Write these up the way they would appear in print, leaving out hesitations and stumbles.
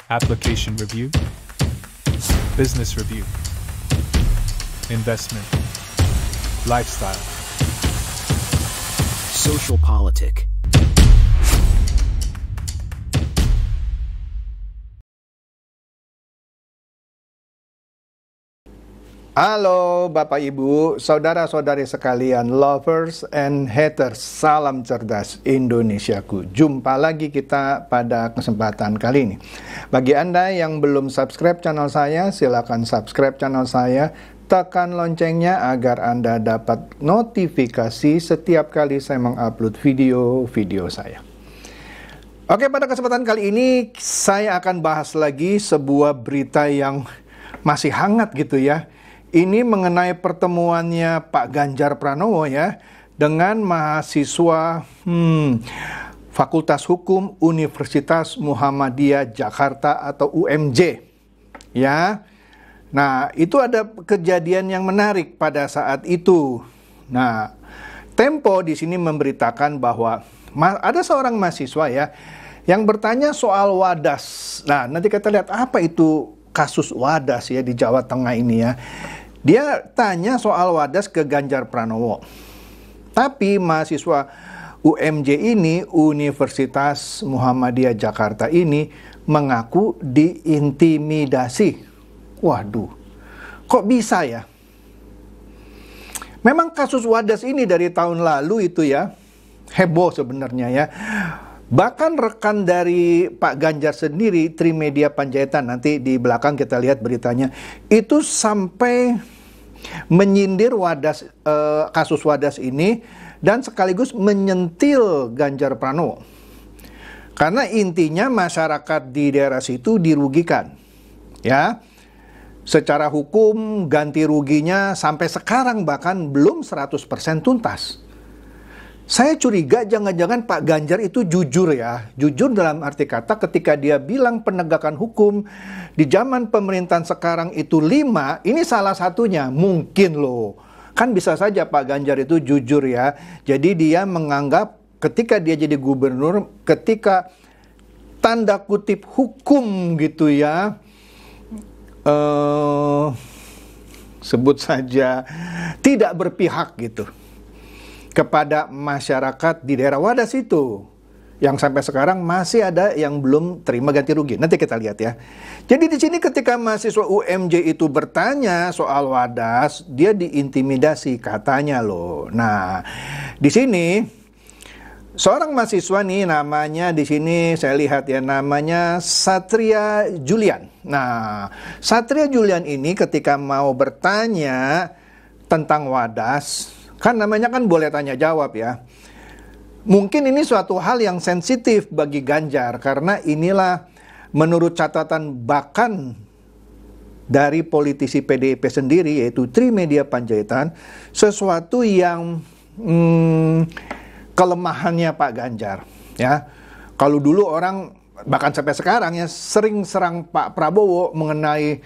application review, business review, investment, lifestyle, social politic. Halo Bapak Ibu, saudara-saudari sekalian, lovers and haters, salam cerdas Indonesiaku. Jumpa lagi kita pada kesempatan kali ini. Bagi Anda yang belum subscribe channel saya, silakan subscribe channel saya, tekan loncengnya agar Anda dapat notifikasi setiap kali saya mengupload video-video saya. Oke, pada kesempatan kali ini saya akan bahas lagi sebuah berita yang masih hangat gitu ya. Ini mengenai pertemuannya Pak Ganjar Pranowo ya dengan mahasiswa Fakultas Hukum Universitas Muhammadiyah Jakarta atau UMJ ya. Nah, itu ada kejadian yang menarik pada saat itu. Nah, Tempo di sini memberitakan bahwa ada seorang mahasiswa ya yang bertanya soal wadas. Nah, nanti kita lihat apa itu kasus wadas ya di Jawa Tengah ini ya. Dia tanya soal wadas ke Ganjar Pranowo. Tapi mahasiswa UMJ ini, Universitas Muhammadiyah Jakarta ini, mengaku diintimidasi. Waduh, kok bisa ya? Memang kasus wadas ini dari tahun lalu itu ya, heboh sebenarnya ya. Bahkan rekan dari Pak Ganjar sendiri, Trimedia Panjaitan, nanti di belakang kita lihat beritanya, itu sampai menyindir wadas, kasus wadas ini dan sekaligus menyentil Ganjar Pranowo. Karena intinya masyarakat di daerah situ dirugikan. Ya. Secara hukum ganti ruginya sampai sekarang bahkan belum 100% tuntas. Saya curiga jangan-jangan Pak Ganjar itu jujur ya. Jujur dalam arti kata ketika dia bilang penegakan hukum di zaman pemerintahan sekarang itu 5, ini salah satunya. Mungkin loh. Kan bisa saja Pak Ganjar itu jujur ya. Jadi dia menganggap ketika dia jadi gubernur, ketika tanda kutip hukum gitu ya, sebut saja tidak berpihak gitu kepada masyarakat di daerah wadas itu, yang sampai sekarang masih ada yang belum terima ganti rugi. Nanti kita lihat ya. Jadi di sini ketika mahasiswa UMJ itu bertanya soal wadas, dia diintimidasi katanya loh. Nah, di sini seorang mahasiswa nih namanya di sini saya lihat ya namanya Satria Julian. Nah, Satria Julian ini ketika mau bertanya tentang wadas, kan namanya kan boleh tanya jawab ya. Mungkin ini suatu hal yang sensitif bagi Ganjar karena inilah menurut catatan bahkan dari politisi PDIP sendiri yaitu Trimedia Panjaitan sesuatu yang kelemahannya Pak Ganjar ya. Kalau dulu orang bahkan sampai sekarang ya sering serang Pak Prabowo mengenai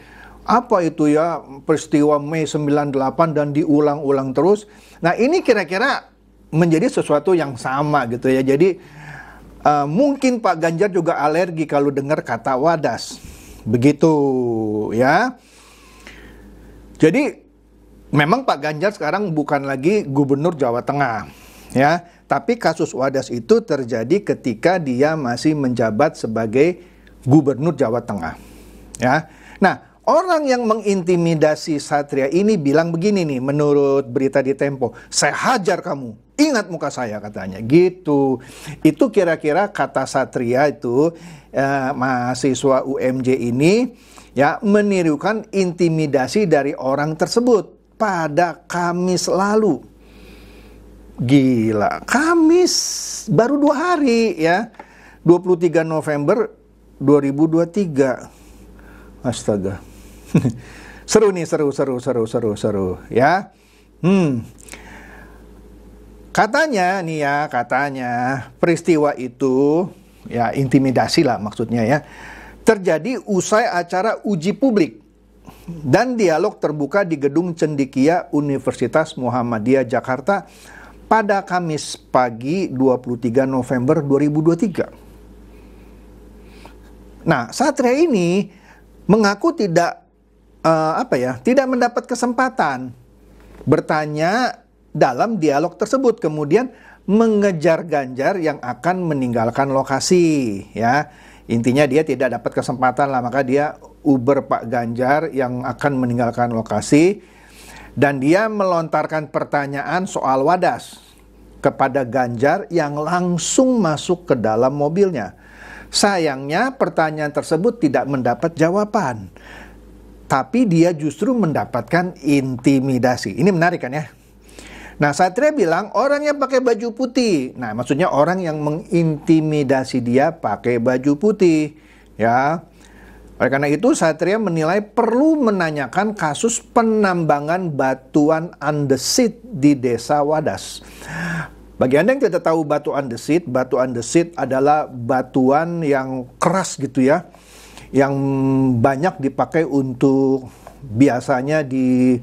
apa itu ya peristiwa Mei 98 dan diulang-ulang terus. Nah ini kira-kira menjadi sesuatu yang sama gitu ya. Jadi mungkin Pak Ganjar juga alergi kalau dengar kata wadas. Begitu ya. Jadi memang Pak Ganjar sekarang bukan lagi gubernur Jawa Tengah ya. Tapi kasus wadas itu terjadi ketika dia masih menjabat sebagai gubernur Jawa Tengah ya. Nah, orang yang mengintimidasi Satria ini bilang begini nih, menurut berita di Tempo, saya hajar kamu, ingat muka saya katanya, gitu. Itu kira-kira kata Satria itu, mahasiswa UMJ ini, ya menirukan intimidasi dari orang tersebut pada Kamis lalu. Gila, Kamis, baru 2 hari ya, 23 November 2023. Astaga. Seru nih, seru ya. Katanya nih ya, peristiwa itu ya intimidasi lah maksudnya ya. Terjadi usai acara uji publik dan dialog terbuka di Gedung Cendikia Universitas Muhammadiyah Jakarta pada Kamis pagi 23 November 2023. Nah, Satria ini mengaku tidak tidak mendapat kesempatan bertanya dalam dialog tersebut, kemudian mengejar Ganjar yang akan meninggalkan lokasi, ya. Intinya dia tidak dapat kesempatan lah, maka dia Uber Pak Ganjar yang akan meninggalkan lokasi, dan dia melontarkan pertanyaan soal Wadas kepada Ganjar yang langsung masuk ke dalam mobilnya. Sayangnya pertanyaan tersebut tidak mendapat jawaban, tapi dia justru mendapatkan intimidasi. Ini menarik kan ya? Nah, Satria bilang orang yang pakai baju putih. Nah, maksudnya orang yang mengintimidasi dia pakai baju putih, ya. Oleh karena itu, Satria menilai perlu menanyakan kasus penambangan batuan andesit di Desa Wadas. Bagi Anda yang tidak tahu batu andesit adalah batuan yang keras gitu ya, yang banyak dipakai untuk biasanya di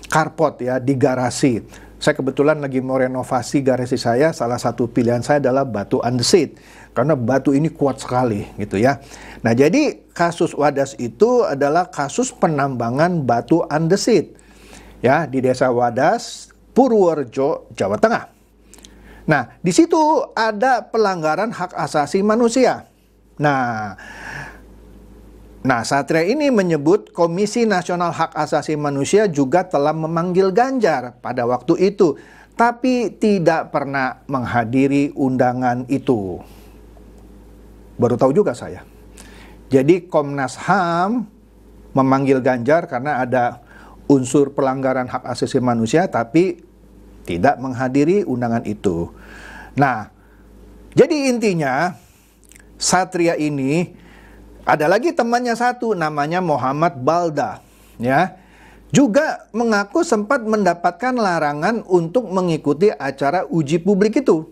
carport ya, di garasi. Saya kebetulan lagi mau renovasi garasi saya, salah satu pilihan saya adalah batu andesit, karena batu ini kuat sekali gitu ya. Nah, jadi kasus Wadas itu adalah kasus penambangan batu andesit ya di Desa Wadas, Purworejo, Jawa Tengah. Nah, di situ ada pelanggaran hak asasi manusia. Nah, Satria ini menyebut Komisi Nasional Hak Asasi Manusia juga telah memanggil Ganjar pada waktu itu, tapi tidak pernah menghadiri undangan itu. Baru tahu juga saya. Jadi Komnas HAM memanggil Ganjar karena ada unsur pelanggaran hak asasi manusia, tapi tidak menghadiri undangan itu. Nah, jadi intinya Satria ini ada lagi temannya satu, namanya Muhammad Balda, ya, juga mengaku sempat mendapatkan larangan untuk mengikuti acara uji publik itu.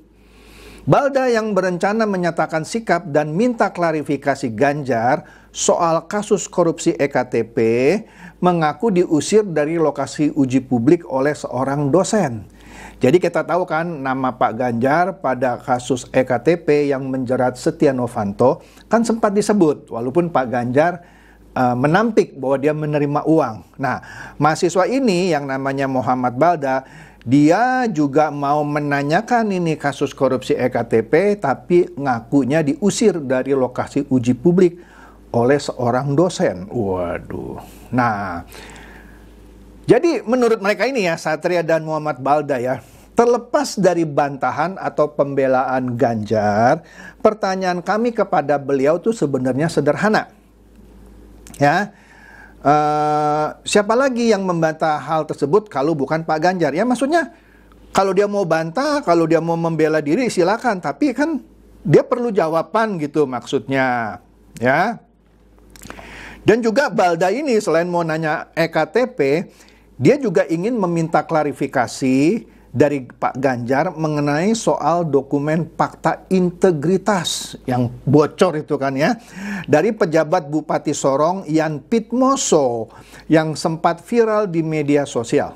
Balda yang berencana menyatakan sikap dan minta klarifikasi Ganjar soal kasus korupsi EKTP mengaku diusir dari lokasi uji publik oleh seorang dosen. Jadi kita tahu kan nama Pak Ganjar pada kasus EKTP yang menjerat Setia Novanto kan sempat disebut, walaupun Pak Ganjar menampik bahwa dia menerima uang. Nah, mahasiswa ini yang namanya Muhammad Balda, dia juga mau menanyakan ini kasus korupsi EKTP, tapi ngakunya diusir dari lokasi uji publik oleh seorang dosen. Waduh. Nah, jadi menurut mereka ini ya, Satria dan Muhammad Balda ya, terlepas dari bantahan atau pembelaan Ganjar, pertanyaan kami kepada beliau tuh sebenarnya sederhana. Ya, siapa lagi yang membantah hal tersebut kalau bukan Pak Ganjar? Ya maksudnya, kalau dia mau bantah, kalau dia mau membela diri silakan, tapi kan dia perlu jawaban gitu maksudnya, ya. Dan juga Balda ini selain mau nanya EKTP, dia juga ingin meminta klarifikasi dari Pak Ganjar mengenai soal dokumen fakta integritas yang bocor itu kan ya, dari pejabat Bupati Sorong Yan Pitmoso yang sempat viral di media sosial.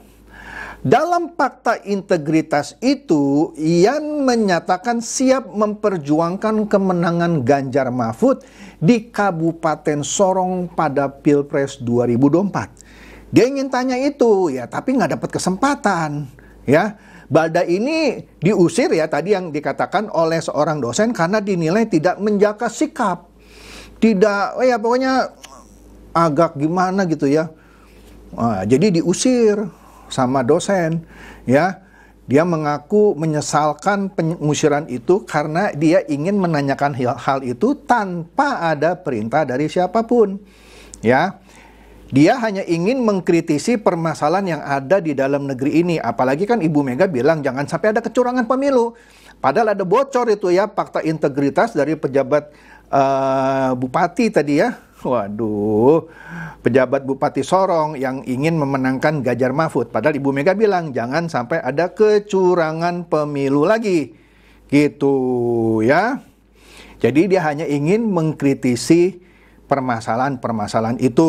Dalam fakta integritas itu, Yan menyatakan siap memperjuangkan kemenangan Ganjar Mahfud di Kabupaten Sorong pada Pilpres 2024. Dia ingin tanya itu, ya, tapi nggak dapat kesempatan, ya. Balda ini diusir ya, tadi yang dikatakan oleh seorang dosen karena dinilai tidak menjaga sikap, tidak, ya pokoknya agak gimana gitu ya. Nah, jadi diusir sama dosen, ya. Dia mengaku menyesalkan pengusiran itu karena dia ingin menanyakan hal itu tanpa ada perintah dari siapapun, ya. Dia hanya ingin mengkritisi permasalahan yang ada di dalam negeri ini. Apalagi kan Ibu Mega bilang jangan sampai ada kecurangan pemilu. Padahal ada bocor itu ya, fakta integritas dari pejabat bupati tadi ya. Waduh, pejabat Bupati Sorong yang ingin memenangkan Ganjar Mahfud. Padahal Ibu Mega bilang jangan sampai ada kecurangan pemilu lagi. Gitu ya. Jadi dia hanya ingin mengkritisi permasalahan-permasalahan itu.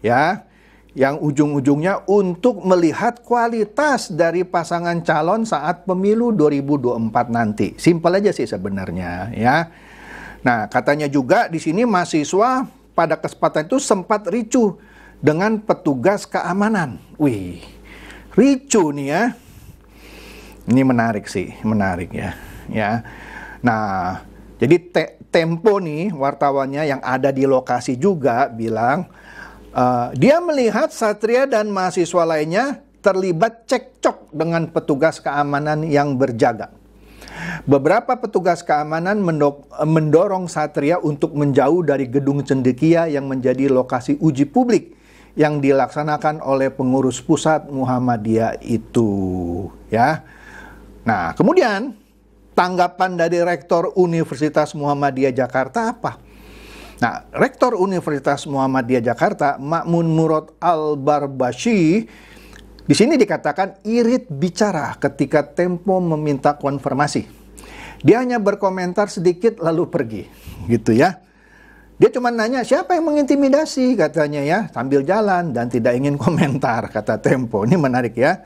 Ya, yang ujung-ujungnya untuk melihat kualitas dari pasangan calon saat pemilu 2024 nanti. Simpel aja sih sebenarnya, ya. Nah, katanya juga di sini mahasiswa pada kesempatan itu sempat ricuh dengan petugas keamanan. Wih, ricuh nih ya. Ini menarik sih, menarik ya. Ya. Nah, jadi Tempo nih wartawannya yang ada di lokasi juga bilang dia melihat Satria dan mahasiswa lainnya terlibat cekcok dengan petugas keamanan yang berjaga. Beberapa petugas keamanan mendorong Satria untuk menjauh dari gedung cendekia yang menjadi lokasi uji publik yang dilaksanakan oleh pengurus pusat Muhammadiyah itu, ya. Nah, kemudian tanggapan dari Rektor Universitas Muhammadiyah Jakarta apa? Nah, Rektor Universitas Muhammadiyah Jakarta, Ma'mun Murad Al-Barbashi, di sini dikatakan irit bicara ketika Tempo meminta konfirmasi. Dia hanya berkomentar sedikit lalu pergi, gitu ya. Dia cuma nanya siapa yang mengintimidasi katanya ya, sambil jalan dan tidak ingin komentar, kata Tempo. Ini menarik ya.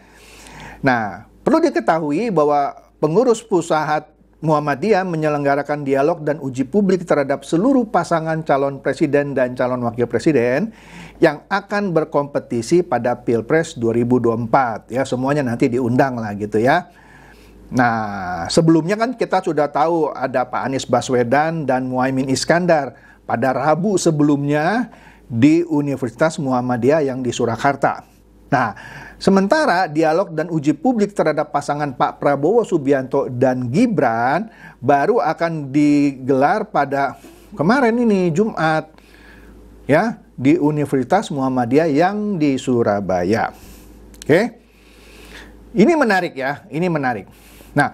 Nah, perlu diketahui bahwa pengurus pusat Muhammadiyah menyelenggarakan dialog dan uji publik terhadap seluruh pasangan calon presiden dan calon wakil presiden yang akan berkompetisi pada Pilpres 2024. Ya, semuanya nanti diundang lah gitu ya. Nah, sebelumnya kan kita sudah tahu ada Pak Anies Baswedan dan Muhaimin Iskandar pada Rabu sebelumnya di Universitas Muhammadiyah yang di Surakarta. Nah, sementara dialog dan uji publik terhadap pasangan Pak Prabowo Subianto dan Gibran baru akan digelar pada kemarin ini Jumat ya di Universitas Muhammadiyah yang di Surabaya. Oke. Ini menarik ya, ini menarik. Nah,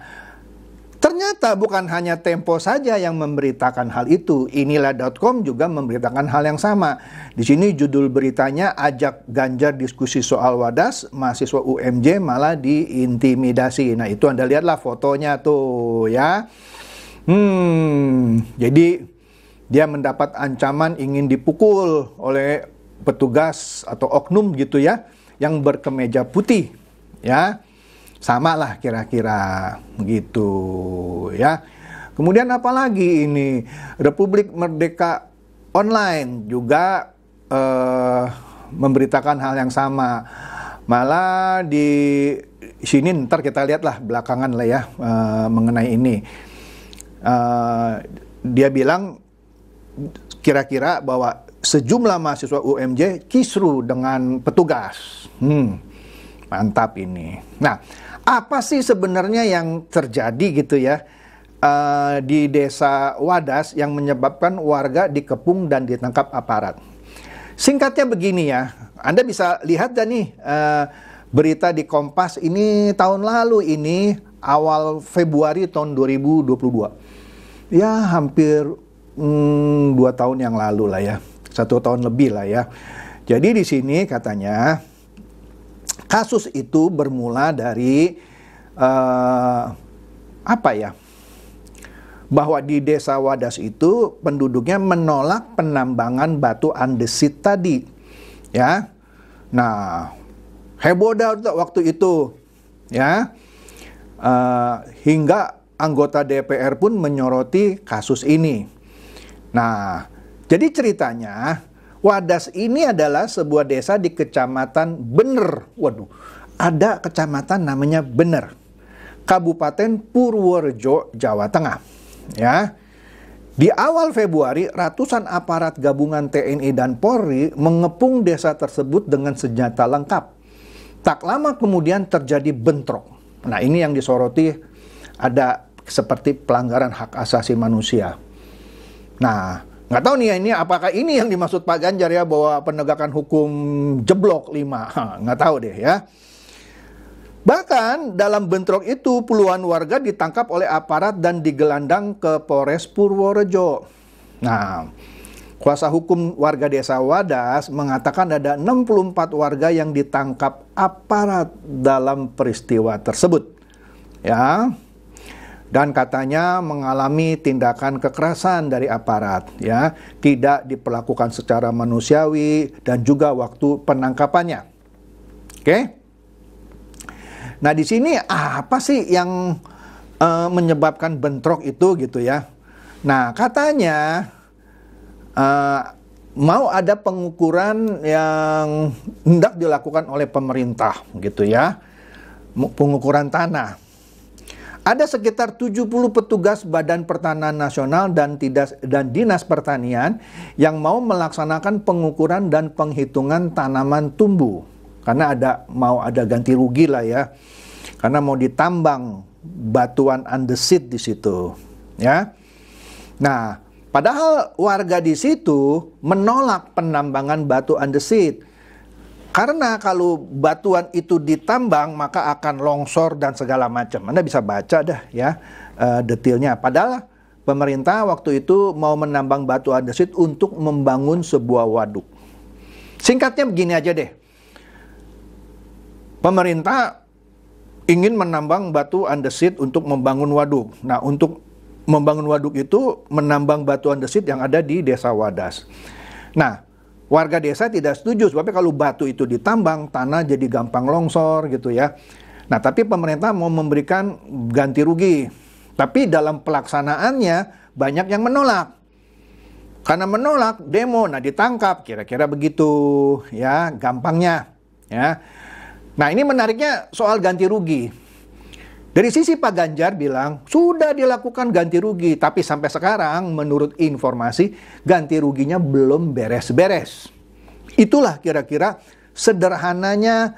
ternyata bukan hanya Tempo saja yang memberitakan hal itu. Inilah.com juga memberitakan hal yang sama. Di sini judul beritanya ajak Ganjar diskusi soal Wadas, mahasiswa UMJ malah diintimidasi. Nah, itu Anda lihatlah fotonya tuh ya. Jadi dia mendapat ancaman ingin dipukul oleh petugas atau oknum gitu ya yang berkemeja putih ya. Sama lah kira-kira gitu ya. Kemudian apalagi ini Republik Merdeka Online juga memberitakan hal yang sama. Malah di sini ntar kita lihatlah belakangan lah ya mengenai ini. Dia bilang kira-kira bahwa sejumlah mahasiswa UMJ kisru dengan petugas. Mantap ini. Nah, apa sih sebenarnya yang terjadi gitu ya di desa Wadas yang menyebabkan warga dikepung dan ditangkap aparat? Singkatnya begini ya, Anda bisa lihat dan nih berita di Kompas ini tahun lalu ini awal Februari tahun 2022. Ya hampir 2 tahun yang lalu lah ya, 1 tahun lebih lah ya. Jadi di sini katanya kasus itu bermula dari bahwa di desa Wadas itu penduduknya menolak penambangan batu andesit tadi, ya. Nah, heboh dah waktu itu, ya. Hingga anggota DPR pun menyoroti kasus ini. Nah, jadi ceritanya Wadas ini adalah sebuah desa di kecamatan Bener. Waduh, ada kecamatan namanya Bener. Kabupaten Purworejo, Jawa Tengah. Ya. Di awal Februari, ratusan aparat gabungan TNI dan Polri mengepung desa tersebut dengan senjata lengkap. Tak lama kemudian terjadi bentrok. Nah, ini yang disoroti ada seperti pelanggaran hak asasi manusia. Nah, nggak tahu nih ini apakah ini yang dimaksud Pak Ganjar ya bahwa penegakan hukum jeblok 5. Nggak tahu deh ya. Bahkan dalam bentrok itu puluhan warga ditangkap oleh aparat dan digelandang ke Polres Purworejo. Nah, kuasa hukum warga desa Wadas mengatakan ada 64 warga yang ditangkap aparat dalam peristiwa tersebut. Ya. Dan katanya mengalami tindakan kekerasan dari aparat, ya, tidak diperlakukan secara manusiawi dan juga waktu penangkapannya. Oke? Nah, di sini apa sih yang menyebabkan bentrok itu gitu ya? Nah, katanya mau ada pengukuran yang hendak dilakukan oleh pemerintah gitu ya. Pengukuran tanah. Ada sekitar 70 petugas Badan Pertanahan Nasional dan Dinas Pertanian yang mau melaksanakan pengukuran dan penghitungan tanaman tumbuh. Karena mau ada ganti rugi lah ya. Karena mau ditambang batuan andesit di situ, ya. Nah, padahal warga di situ menolak penambangan batu andesit. Karena kalau batuan itu ditambang maka akan longsor dan segala macam. Anda bisa baca dah ya detailnya. Padahal pemerintah waktu itu mau menambang batu andesit untuk membangun sebuah waduk. Singkatnya begini aja deh. Pemerintah ingin menambang batu andesit untuk membangun waduk. Nah, untuk membangun waduk itu menambang batu andesit yang ada di Desa Wadas. Nah, warga desa tidak setuju, sebabnya kalau batu itu ditambang, tanah jadi gampang longsor gitu ya. Nah, tapi pemerintah mau memberikan ganti rugi. Tapi dalam pelaksanaannya banyak yang menolak. Karena menolak, demo, nah ditangkap, kira-kira begitu ya, gampangnya ya. Nah, ini menariknya soal ganti rugi. Dari sisi Pak Ganjar bilang, sudah dilakukan ganti rugi. Tapi sampai sekarang, menurut informasi, ganti ruginya belum beres-beres. Itulah kira-kira sederhananya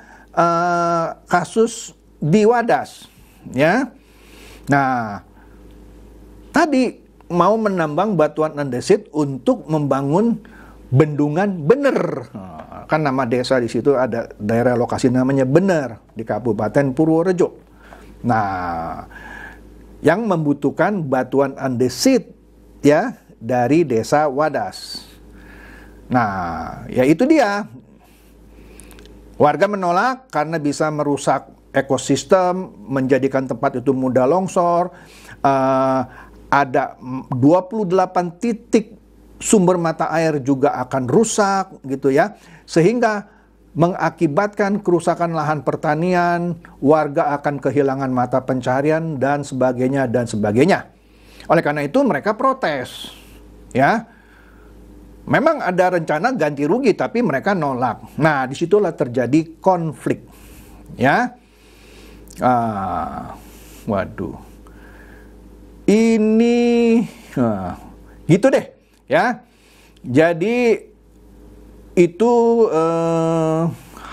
kasus di Wadas. Ya. Nah, tadi mau menambang batuan andesit untuk membangun bendungan Bener. Kan nama desa di situ ada daerah lokasi namanya Bener di Kabupaten Purworejo. Nah, yang membutuhkan batuan andesit ya dari Desa Wadas. Nah, ya itu dia. Warga menolak karena bisa merusak ekosistem, menjadikan tempat itu mudah longsor. Ada 28 titik sumber mata air juga akan rusak gitu ya. Sehingga mengakibatkan kerusakan lahan pertanian, warga akan kehilangan mata pencaharian dan sebagainya dan sebagainya. Oleh karena itu mereka protes. Ya. Memang ada rencana ganti rugi tapi mereka nolak. Nah, disitulah terjadi konflik. Ya. Waduh. Ini gitu deh, ya. Jadi itu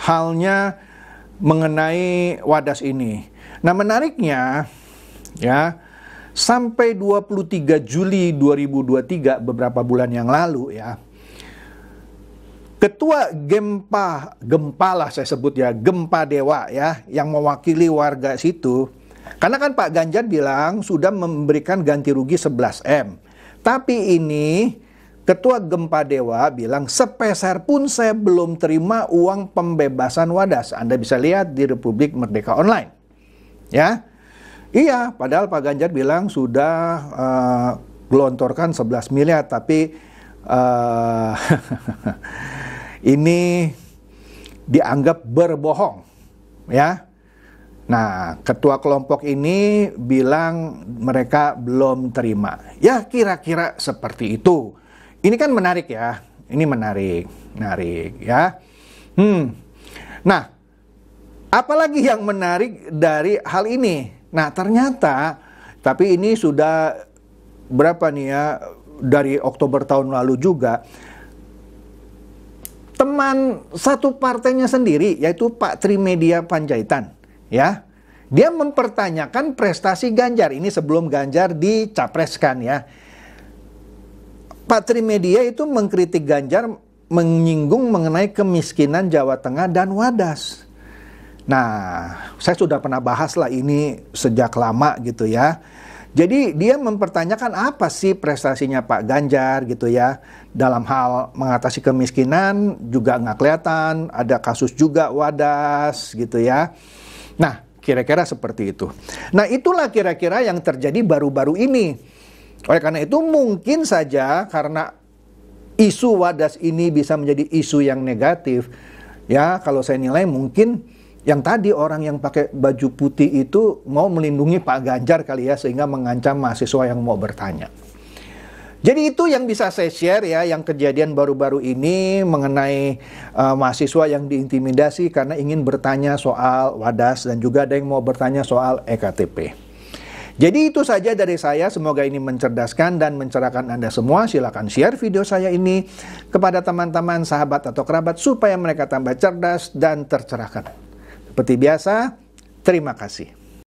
halnya mengenai Wadas ini. Nah, menariknya ya, sampai 23 Juli 2023 beberapa bulan yang lalu ya, Ketua Gempa lah saya sebut ya, Gempa Dewa ya, yang mewakili warga situ. Karena kan Pak Ganjar bilang sudah memberikan ganti rugi 11M. Tapi ini Ketua Gempa Dewa bilang sepeser pun saya belum terima uang pembebasan Wadas. Anda bisa lihat di Republik Merdeka Online. Ya. Iya, padahal Pak Ganjar bilang sudah gelontorkan 11 miliar. Tapi ini dianggap berbohong. Ya. Nah, ketua kelompok ini bilang mereka belum terima. Ya, kira-kira seperti itu. Ini kan menarik ya. Ini menarik ya. Nah, apalagi yang menarik dari hal ini? Nah, ternyata, tapi ini sudah berapa nih ya, dari Oktober tahun lalu juga, teman satu partainya sendiri, yaitu Pak Trimedia Panjaitan, ya, dia mempertanyakan prestasi Ganjar. Ini sebelum Ganjar dicapreskan ya. Pak Trimedia itu mengkritik Ganjar, menyinggung mengenai kemiskinan Jawa Tengah dan Wadas. Nah, saya sudah pernah bahas lah ini sejak lama gitu ya. Jadi dia mempertanyakan apa sih prestasinya Pak Ganjar gitu ya. Dalam hal mengatasi kemiskinan juga nggak kelihatan, ada kasus juga Wadas gitu ya. Nah, kira-kira seperti itu. Nah, itulah kira-kira yang terjadi baru-baru ini. Oleh karena itu mungkin saja karena isu Wadas ini bisa menjadi isu yang negatif. Ya, kalau saya nilai mungkin yang tadi orang yang pakai baju putih itu mau melindungi Pak Ganjar kali ya, sehingga mengancam mahasiswa yang mau bertanya. Jadi itu yang bisa saya share ya, yang kejadian baru-baru ini mengenai mahasiswa yang diintimidasi karena ingin bertanya soal WADAS, dan juga ada yang mau bertanya soal EKTP. Jadi itu saja dari saya, semoga ini mencerdaskan dan mencerahkan Anda semua. Silakan share video saya ini kepada teman-teman, sahabat atau kerabat supaya mereka tambah cerdas dan tercerahkan. Seperti biasa, terima kasih.